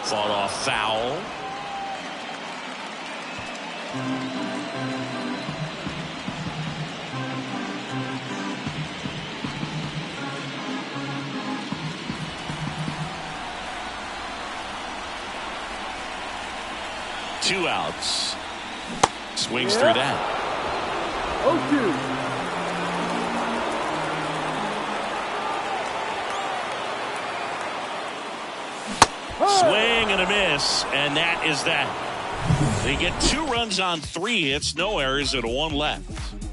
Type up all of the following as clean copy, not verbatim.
Fought off foul. Two outs. Swings through that. 0-2. Swing and a miss, and that is that. They get 2 runs on 3 hits, no errors, and 1 left.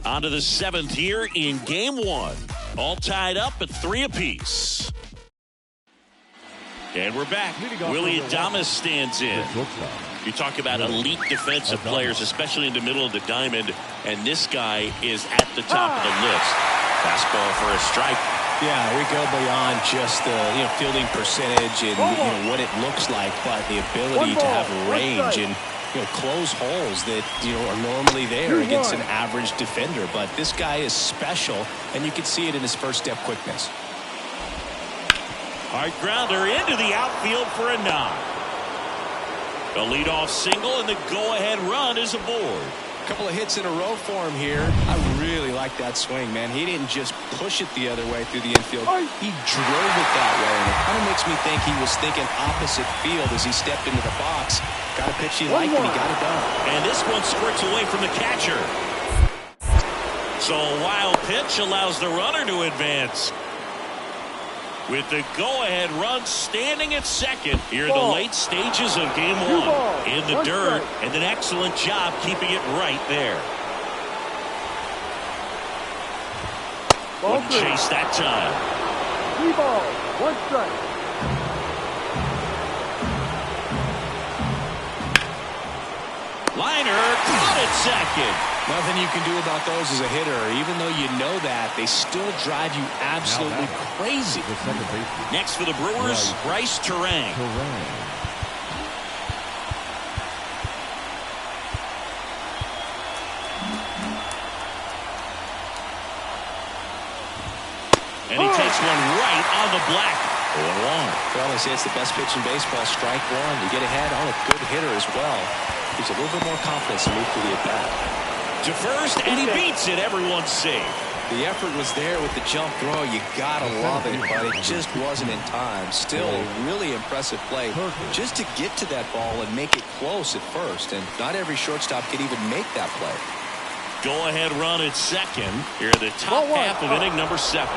On to the 7th here in game 1. All tied up at 3 apiece. And we're back. Willie Adames stands in. You talk about elite defensive players, especially in the middle of the diamond, and this guy is at the top of the list. Fastball for a strike. Yeah, we go beyond just the fielding percentage and what it looks like, but the ability to have range and close holes that are normally there against an average defender. But this guy is special, and you can see it in his first step quickness. Hard grounder into the outfield for a knock. A leadoff single, and the go-ahead run is aboard. A couple of hits in a row for him here. I really like that swing, man. He didn't just push it the other way through the infield. He drove it that way, and it kind of makes me think he was thinking opposite field as he stepped into the box. Got a pitch he liked, and he got it done. And this one squirts away from the catcher. So a wild pitch allows the runner to advance. With the go-ahead run standing at second here in the late stages of game 1. In the dirt, and an excellent job keeping it right there. Wouldn't chase that time. 3 balls, 1 strike. Liner caught at second. Nothing you can do about those as a hitter. Even though you know that, they still drive you absolutely crazy. Next for the Brewers, Bryce Terang. And he takes one right on the black. 0-1. Well, they say it's the best pitch in baseball. Strike one. You get ahead on a good hitter as well. Gives a little bit more confidence to move through the at-bat. To first, and he beats it. Everyone's safe. The effort was there with the jump throw. You gotta love it, but it just wasn't in time. Still a really impressive play just to get to that ball and make it close at first. And not every shortstop can even make that play. Go-ahead run at second here in the top half of inning number 7.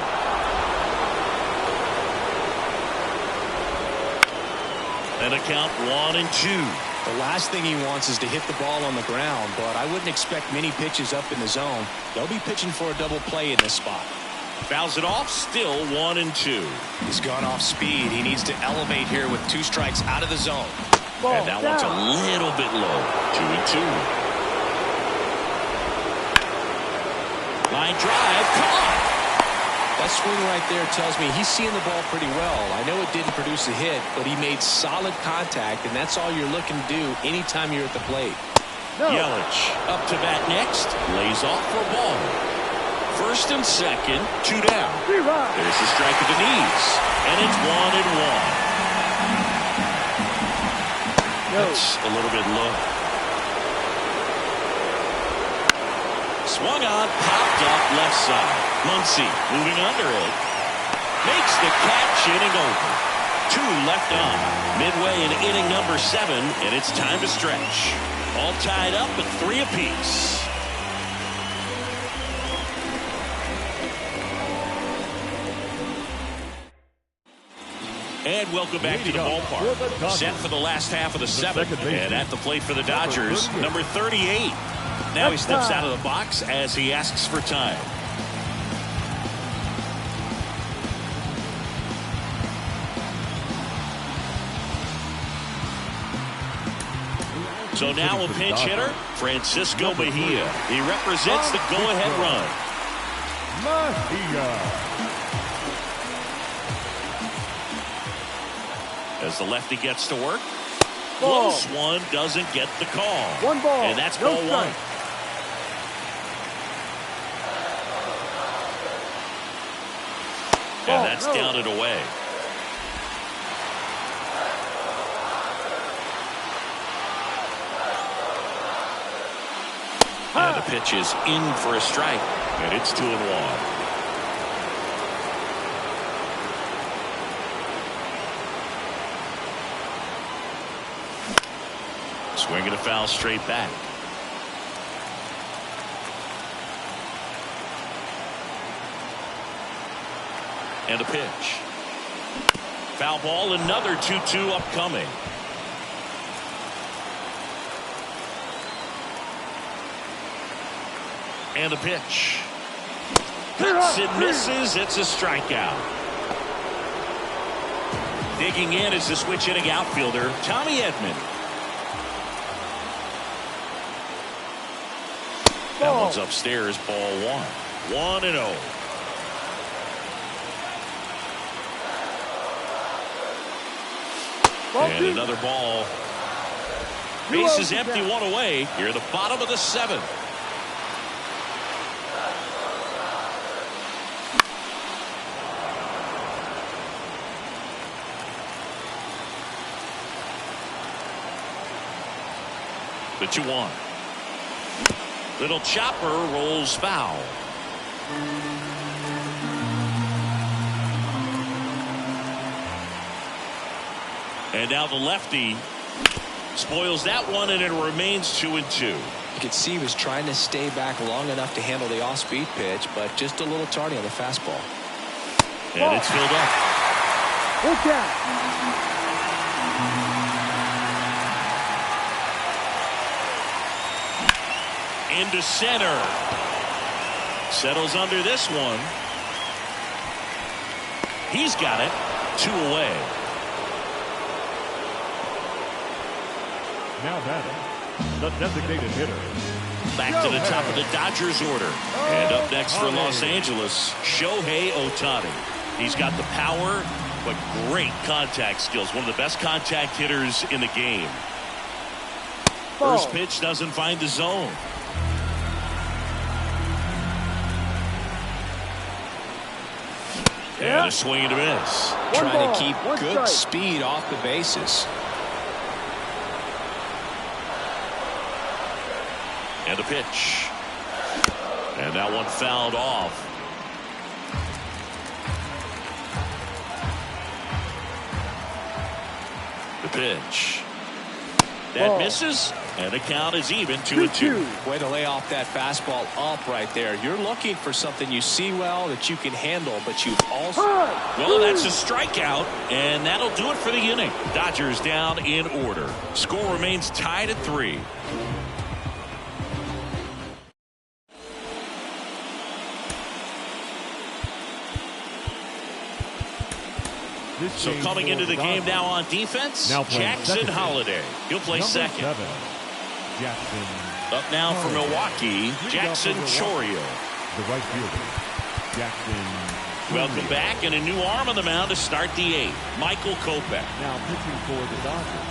And a count 1-2. The last thing he wants is to hit the ball on the ground, but I wouldn't expect many pitches up in the zone. They'll be pitching for a double play in this spot. Fouls it off, still 1-2. He's gone off speed. He needs to elevate here with 2 strikes out of the zone. And that one's a little bit low. 2-2. Line drive, caught. That swing right there tells me he's seeing the ball pretty well. I know it didn't produce a hit, but he made solid contact, and that's all you're looking to do anytime you're at the plate. Yelich up to bat next. Lays off for a ball. First and second, 2 down. There's the strike at the knees. And it's 1-1. That's a little bit low. Swung on, popped up left side. Muncy moving under it. Makes the catch, inning over. 2 left on. Midway in inning number 7, and it's time to stretch. All tied up at 3 apiece. And welcome back to the ballpark. Set for the last half of the 7th. And at the plate for the Dodgers, number 38. Now he steps out of the box as he asks for time. So now a pinch hitter, Francisco Mejia. He represents the go-ahead run. As the lefty gets to work. Close one, doesn't get the call. 1 ball. And that's ball 1. And that's down and away. The pitch is in for a strike, and it's 2-1. Swinging a foul straight back. And a pitch. Foul ball, another 2-2 upcoming. And a pitch. Hits and misses. It's a strikeout. Digging in is the switch hitting outfielder, Tommy Edman. That one's upstairs, ball 1. 1-0. And another ball. Base is empty, 1 away. Here at the bottom of the 7th. The 2-1. Little chopper rolls foul. And now the lefty spoils that one, and it remains 2-2. You could see he was trying to stay back long enough to handle the off-speed pitch, but just a little tardy on the fastball. And it's filled up. Into center. Settles under this one. He's got it. 2 away. Now batting, the designated hitter. Back to the top of the Dodgers order. And up next for Los Angeles, Shohei Ohtani. He's got the power, but great contact skills. One of the best contact hitters in the game. First pitch doesn't find the zone. And a swing and a miss. Trying to keep good speed off the bases. And a pitch. And that one fouled off. The pitch. That misses. And the count is even 2-2. Way to lay off that fastball up right there. You're looking for something you see well that you can handle, but you've also... Well, that's a strikeout, and that'll do it for the inning. Dodgers down in order. Score remains tied at 3. So coming into the game now on defense, Jackson Holiday. He'll play second. Up now for Milwaukee, Jackson Chourio. The right fielder, Jackson. Welcome back, and a new arm on the mound to start the 8th, Michael Kopech. Now pitching for the Dodgers,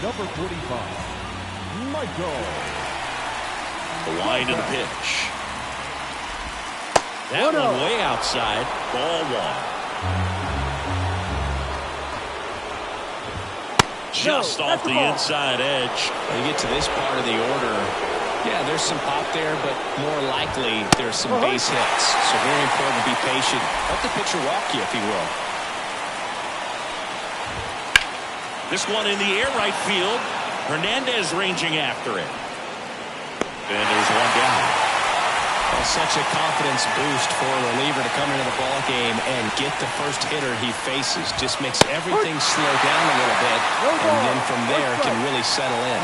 number 45, Michael. The wind of the pitch. That one way outside, ball 1. Just off the inside edge. When you get to this part of the order, yeah, there's some pop there, but more likely there's some base hits. So very important to be patient. Let the pitcher walk you, if he will. This one in the air right field. Hernandez ranging after it. And there's one down. Well, such a confidence boost for a reliever to come into the ball game and get the first hitter he faces. Just makes everything slow down a little bit, and then from there can really settle in.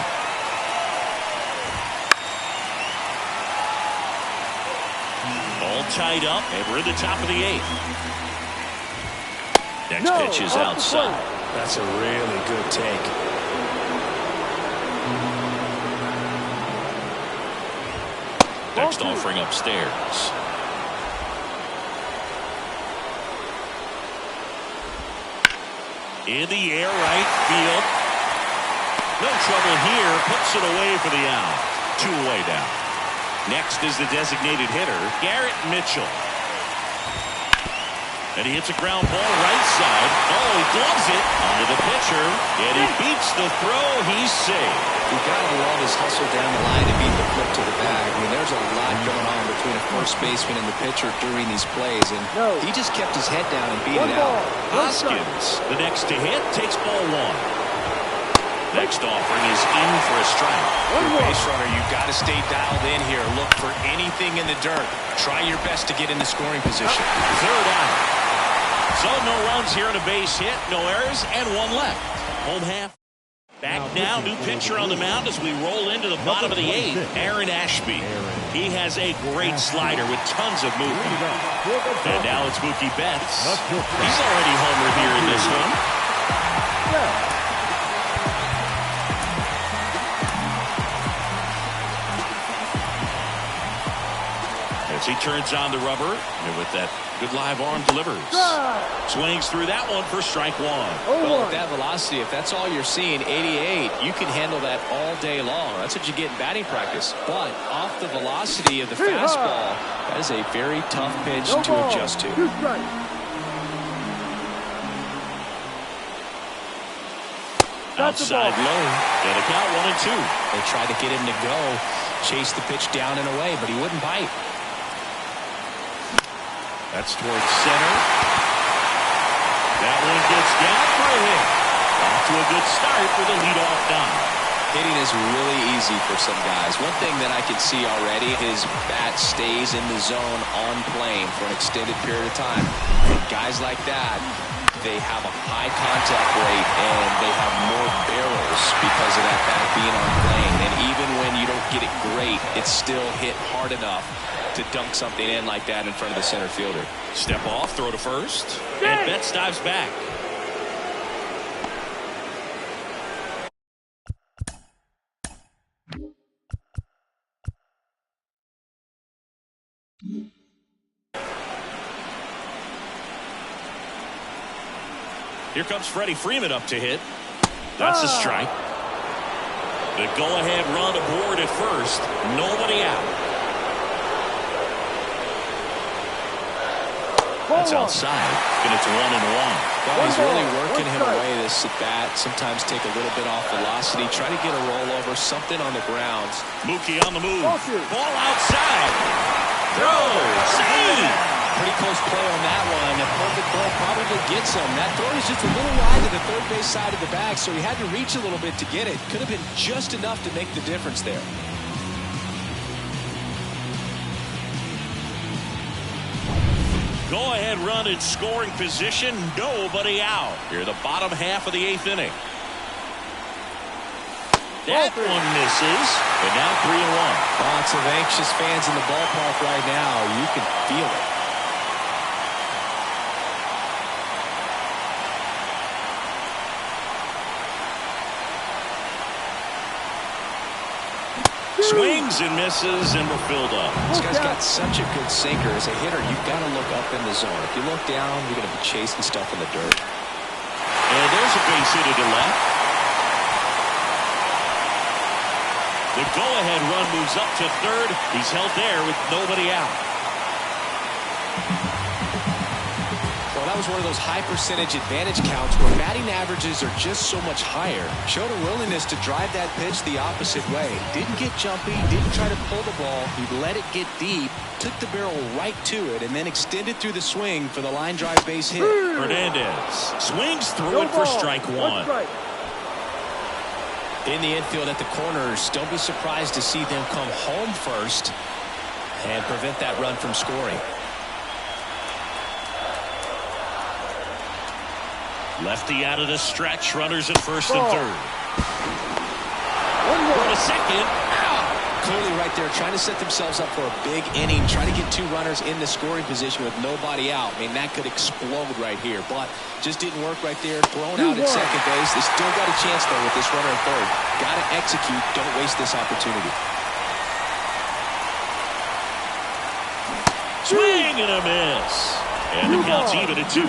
All tied up, and we're at the top of the 8th. Next pitch is outside. That's a really good take. Next offering upstairs. In the air right field. No trouble here. Puts it away for the out. 2 away now. Next is the designated hitter, Garrett Mitchell. And he hits a ground ball right side. Oh, he gloves it onto the pitcher. And he beats makes the throw. He's safe. You gotta love his hustle down the line to beat the flip to the bag. I mean, there's a lot going on between a first baseman and the pitcher during these plays, and he just kept his head down and beat it out. Hoskins, the next to hit, takes ball one. Next offering is in for a strike. Your base runner, you've got to stay dialed in here. Look for anything in the dirt. Try your best to get into scoring position. Third out. So no runs here on a base hit, no errors, and one left. Home half. Back now, new pitcher on the mound as we roll into the bottom of the eighth. Aaron Ashby. He has a great slider with tons of movement. And now it's Mookie Betts. He's already homered here in this one. As he turns on the rubber, and with that good live arm delivers. Swings through that one for strike one. Well, with that velocity, if that's all you're seeing, 88, you can handle that all day long. That's what you get in batting practice. But off the velocity of the fastball, that is a very tough pitch to adjust to. Outside low, and a count 1-2. They tried to get him to go, chase the pitch down and away, but he wouldn't bite. That's towards center. That one gets down for a hit. Off to a good start with a leadoff knock. Hitting is really easy for some guys. One thing that I can see already, his bat stays in the zone on plane for an extended period of time. And guys like that, they have a high contact rate and they have more barrels because of that bat being on plane. And even when you don't get it great, it's still hit hard enough to dunk something in like that in front of the center fielder. Step off, throw to first, and Betts dives back. Here comes Freddie Freeman up to hit. That's a strike. The go-ahead run aboard at first. Nobody out. That's outside. Get it to 1-1. Well, he's really working him away this at bat. Sometimes take a little bit off velocity. Try to get a rollover, something on the grounds. Mookie on the move. Ball outside. Throw. Save. Pretty close play on that one. A perfect ball probably gets him. That throw is just a little wide to the third base side of the bag, so he had to reach a little bit to get it. Could have been just enough to make the difference there. Go-ahead run in scoring position. Nobody out. Here the bottom half of the eighth inning. That one misses. But now 3-1. Lots of anxious fans in the ballpark right now. You can feel it. Swings and misses, and we're filled up. This guy's got such a good sinker. As a hitter, you've got to look up in the zone. If you look down, you're going to be chasing stuff in the dirt. And there's a base hit to the left. The go-ahead run moves up to third. He's held there with nobody out. Well, that was one of those high percentage advantage counts where batting averages are just so much higher. Showed a willingness to drive that pitch the opposite way. Didn't get jumpy, didn't try to pull the ball. He let it get deep, took the barrel right to it, and then extended through the swing for the line drive base hit. Hernandez swings through it for strike one. In the infield at the corners, don't be surprised to see them come home first and prevent that run from scoring. Lefty out of the stretch. Runners at first and third. For a second. Clearly right there trying to set themselves up for a big inning. Try to get two runners in the scoring position with nobody out. I mean, that could explode right here. But just didn't work right there. Thrown out at second base. They still got a chance, though, with this runner at third. Got to execute. Don't waste this opportunity. Swing and a miss. And the count's even at 2.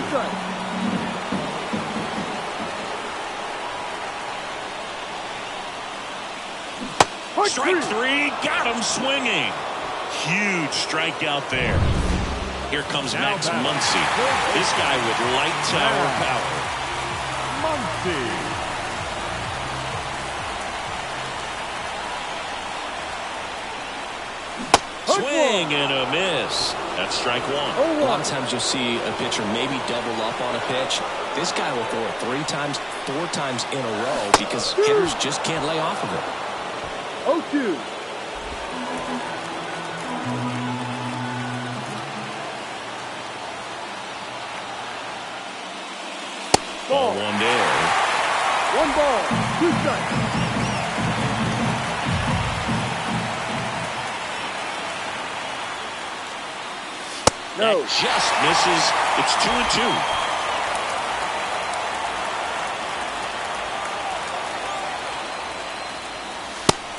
Strike 3, got him swinging. Huge strikeout there. Here comes Max Muncy. This guy with light tower power. Swing and a miss. That's strike one. A lot of times you'll see a pitcher maybe double up on a pitch. This guy will throw it 3 times, 4 times in a row because hitters just can't lay off of it. 0-2. Ball one there. 1 ball, 2 strikes. No. That just misses. It's 2-2.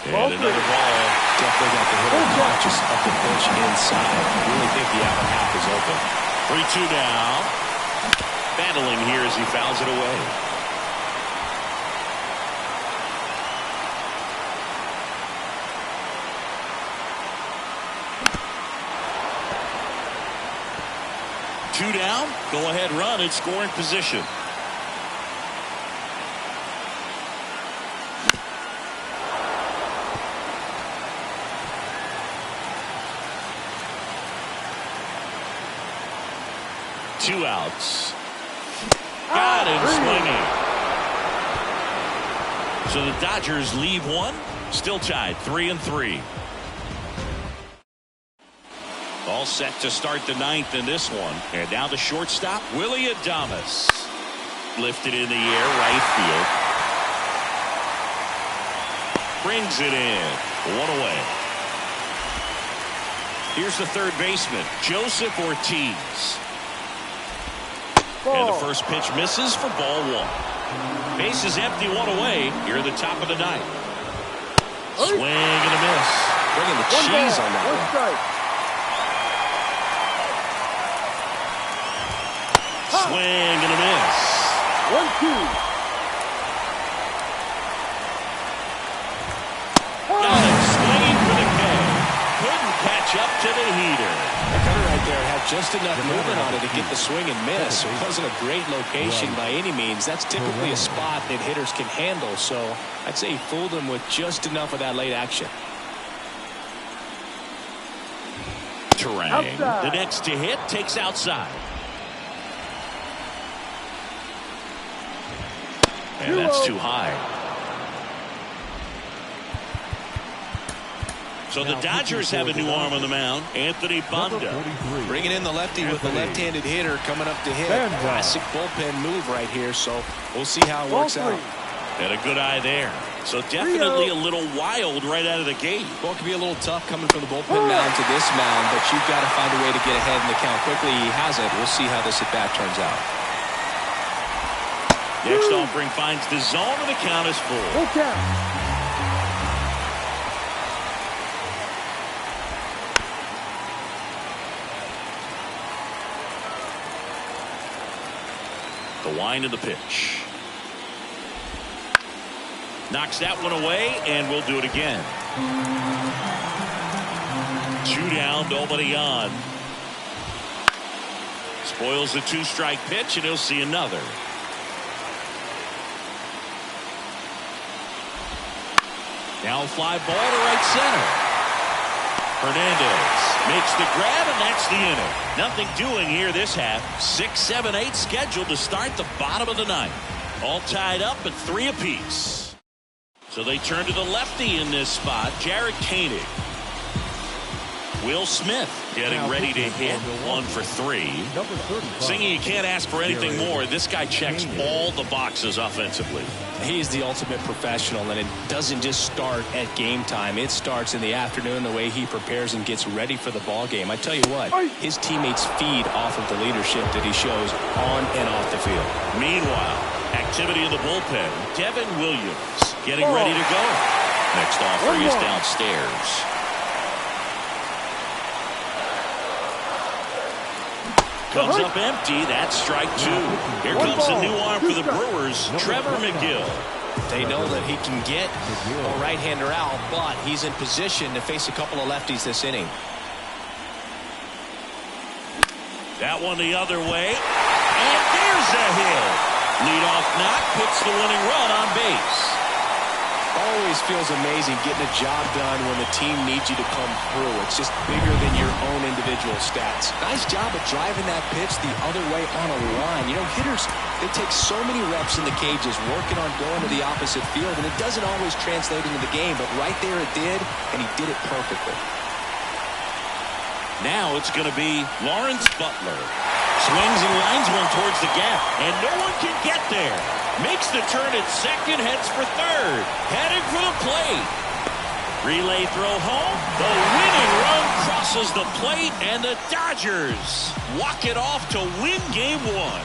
And another ball. Definitely got the hitter conscious of the pitch inside. I really think the outer half is open. 3-2 now. Battling here as he fouls it away. Two down. Go ahead run in scoring position. Two outs. Got him swinging. So the Dodgers leave one. Still tied 3-3. All set to start the 9th in this one. And now the shortstop, Willie Adames. Lifted in the air, right field. Brings it in. One away. Here's the third baseman, Joseph Ortiz. And the first pitch misses for ball one. Base is empty, one away. Here at the top of the 9th. Swing and a miss. Bringing the cheese on that one. Swing and a miss. 1-2. Got him swinging for the K. Couldn't catch up to the heater. The cutter right there had just enough movement on it to get the swing and miss. It wasn't a great location by any means. That's typically a spot that hitters can handle. So I'd say he fooled him with just enough of that late action. Terang. The next to hit takes outside. And that's too high. So the Dodgers have a new arm on the mound, Anthony Banda. Bringing in the lefty with the left-handed hitter coming up to hit. Classic bullpen move right here, so we'll see how it works out. And a good eye there. So definitely a little wild right out of the gate. Well, it can be a little tough coming from the bullpen mound to this mound, but you've got to find a way to get ahead in the count quickly. He has it. We'll see how this at-bat turns out. Next offering finds the zone, and the count is full. The wind of the pitch. Knocks that one away, and we'll do it again. 2 down, nobody on. Spoils the 2-strike pitch, and he'll see another. Now a fly ball to right center. Hernandez makes the grab, and that's the inning. Nothing doing here this half. 6, 7, 8 scheduled to start the bottom of the 9th. All tied up at 3 apiece. So they turn to the lefty in this spot, Jared Koenig. Will Smith getting ready to hit. 1 for 3. Singing, you can't ask for anything more. This guy checks all the boxes offensively. He's the ultimate professional, and it doesn't just start at game time. It starts in the afternoon, the way he prepares and gets ready for the ball game. I tell you what, his teammates feed off of the leadership that he shows on and off the field. Meanwhile, activity in the bullpen. Devin Williams getting ready to go. Next offering is downstairs. Comes up empty. That's strike 2. Here comes a new arm for the Brewers, Trevor McGill. They know that he can get a right-hander out, but he's in position to face a couple of lefties this inning. That one the other way. And there's a hit. Leadoff knock puts the winning run on base. Always always feels amazing getting a job done when the team needs you to come through. It's just bigger than your own individual stats. Nice job of driving that pitch the other way on a line. You know, hitters, they take so many reps in the cages working on going to the opposite field, and it doesn't always translate into the game, but right there it did, and he did it perfectly. Now it's going to be Lawrence Butler. Swings and lines one towards the gap, and no one can get there. Makes the turn at second, heads for third. Heading for the plate. Relay throw home. The winning run crosses the plate, and the Dodgers walk it off to win game one.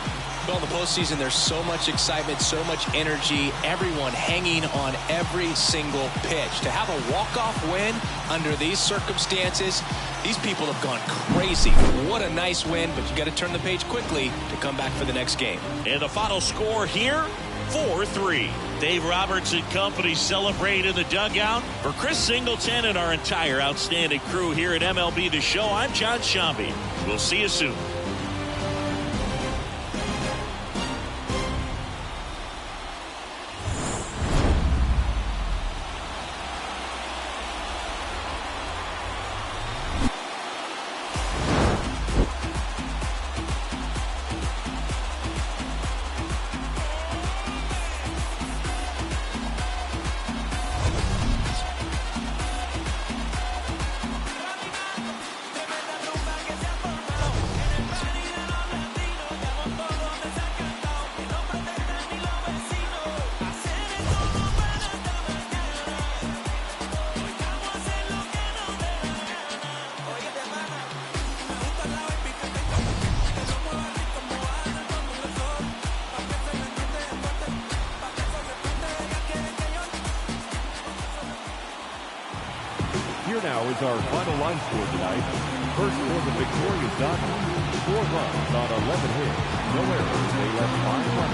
Well, in the postseason, there's so much excitement, so much energy, everyone hanging on every single pitch. To have a walk-off win under these circumstances, these people have gone crazy. What a nice win, but you got to turn the page quickly to come back for the next game. And the final score here, 4-3. Dave Roberts and company celebrate in the dugout. For Chris Singleton and our entire outstanding crew here at MLB The Show, I'm John Shambi. We'll see you soon. Here now is our final line score tonight. First for the victorious Dodgers, 4 runs on 11 hits, no errors. They left 5 runners.